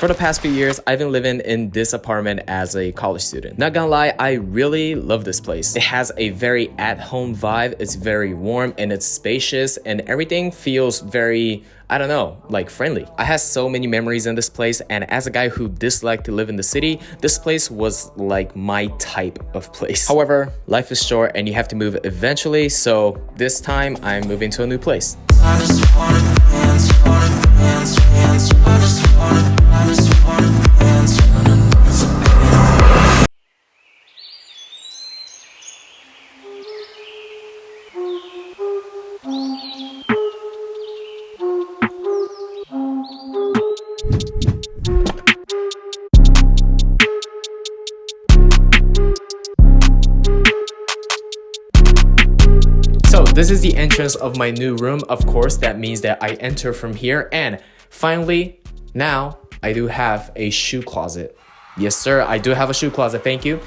For the past few years, I've been living in this apartment as a college student. Not gonna lie, I really love this place. It has a very at-home vibe, it's very warm and it's spacious and everything feels very, I don't know, like friendly. I had so many memories in this place, and as a guy who disliked to live in the city, this place was like my type of place. However, life is short and you have to move eventually, so this time I'm moving to a new place. So this is the entrance of my new room. Of course, that means that I enter from here, and finally, now I do have a shoe closet. Yes, sir, I do have a shoe closet. Thank you,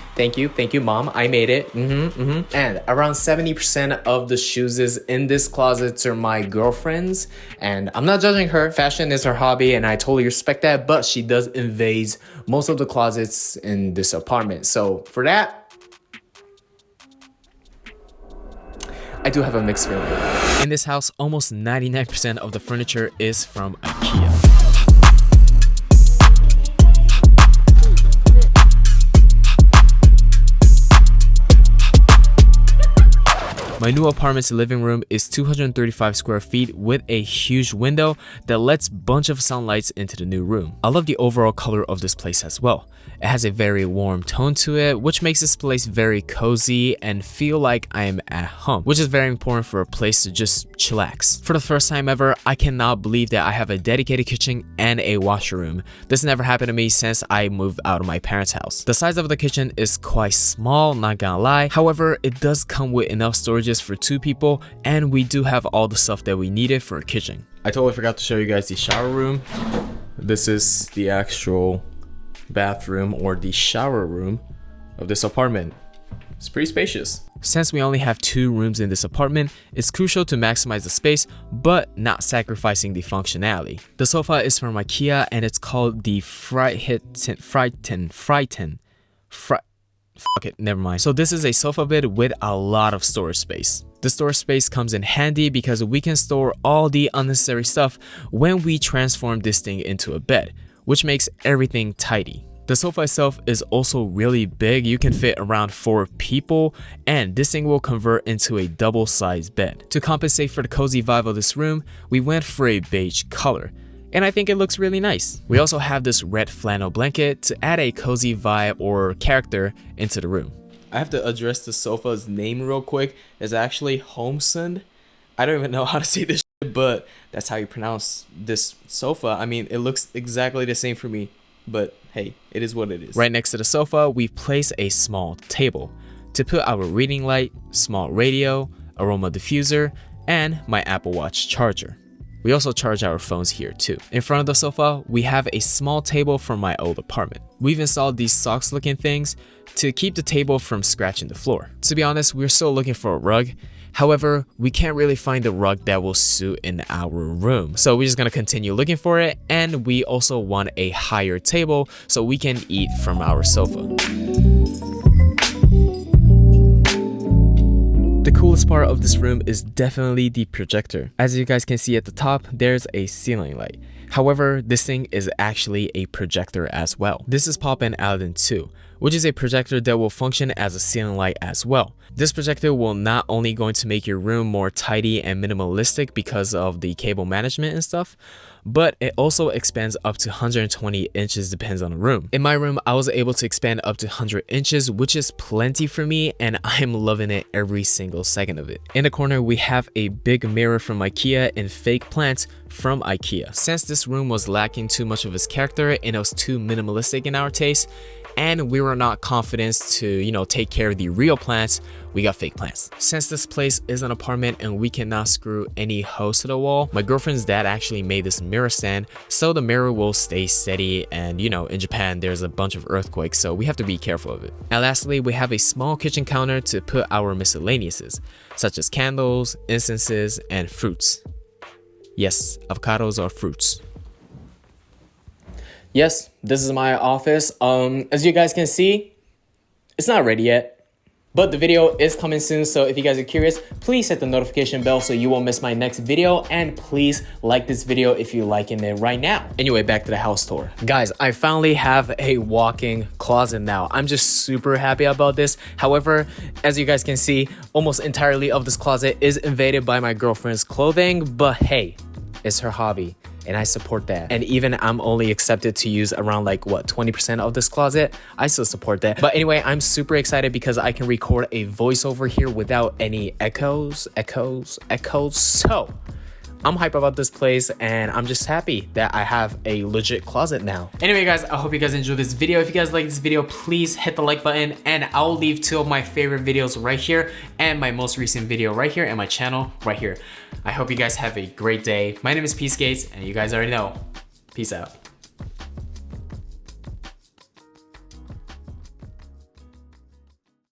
mom. I made it. And around 70% of the shoes in this closet are my girlfriend's, and I'm not judging her. Fashion is her hobby, and I totally respect that, but she does invade most of the closets in this apartment. So for that, I do have a mixed feeling. In this house, almost 99% of the furniture is from IKEA. My new apartment's living room is 235 square feet with a huge window that lets a bunch of sunlight into the new room. I love the overall color of this place as well. It has a very warm tone to it, which makes this place very cozy and feel like I am at home, which is very important for a place to just chillax. For the first time ever, I cannot believe that I have a dedicated kitchen and a washroom. This never happened to me since I moved out of my parents' house. The size of the kitchen is quite small, not gonna lie. However, it does come with enough storage for 2 people, and we do have all the stuff that we needed for a kitchen. I totally forgot to show you guys the shower room. This is the actual bathroom or the shower room of this apartment. It's pretty spacious. Since we only have 2 rooms in this apartment, it's crucial to maximize the space but not sacrificing the functionality. The sofa is from IKEA and it's called the Fuck it, never mind. So this is a sofa bed with a lot of storage space. The storage space comes in handy because we can store all the unnecessary stuff when we transform this thing into a bed, which makes everything tidy. The sofa itself is also really big. You can fit around 4 people, and this thing will convert into a double-sized bed. To compensate for the cozy vibe of this room, we went for a beige color, and I think it looks really nice. We also have this red flannel blanket to add a cozy vibe or character into the room. I have to address the sofa's name real quick. It's actually Homesund. I don't even know how to say this shit, but that's how you pronounce this sofa. I mean, it looks exactly the same for me, but hey, it is what it is. Right next to the sofa, we've placed a small table to put our reading light, small radio, aroma diffuser, and my Apple Watch charger. We also charge our phones here too. In front of the sofa, we have a small table from my old apartment. We've installed these socks looking things to keep the table from scratching the floor. To be honest, we're still looking for a rug. However, we can't really find a rug that will suit in our room. So we're just gonna continue looking for it, and we also want a higher table so we can eat from our sofa. The coolest part of this room is definitely the projector. As you guys can see at the top, there's a ceiling light. However, this thing is actually a projector as well. This is Pop-In Aladdin 2, which is a projector that will function as a ceiling light as well. This projector will not only going to make your room more tidy and minimalistic because of the cable management and stuff, but it also expands up to 120 inches, depends on the room. In my room, I was able to expand up to 100 inches, which is plenty for me, and I'm loving it every single second of it. In the corner, we have a big mirror from IKEA and fake plants from IKEA. Since this room was lacking too much of its character and it was too minimalistic in our taste, and we were not confident to, take care of the real plants, we got fake plants. Since this place is an apartment and we cannot screw any hose to the wall, my girlfriend's dad actually made this mirror stand so the mirror will stay steady, and in Japan there's a bunch of earthquakes, so we have to be careful of it. And lastly, we have a small kitchen counter to put our miscellaneouses, such as candles, incenses, and fruits. Yes, avocados are fruits. Yes, this is my office. As you guys can see, it's not ready yet. But the video is coming soon, so if you guys are curious, please hit the notification bell so you won't miss my next video, and please like this video if you're liking it right now. Anyway, back to the house tour. Guys, I finally have a walk-in closet now. I'm just super happy about this. However, as you guys can see, almost entirely of this closet is invaded by my girlfriend's clothing, but hey, it's her hobby. And I support that. And even I'm only accepted to use around like what, 20% of this closet. I still support that. But anyway, I'm super excited because I can record a voiceover here without any echoes. So I'm hype about this place, and I'm just happy that I have a legit closet now. Anyway, guys, I hope you guys enjoyed this video. If you guys like this video, please hit the like button, and I'll leave 2 of my favorite videos right here and my most recent video right here and my channel right here. I hope you guys have a great day. My name is Peace Gates, and you guys already know. Peace out.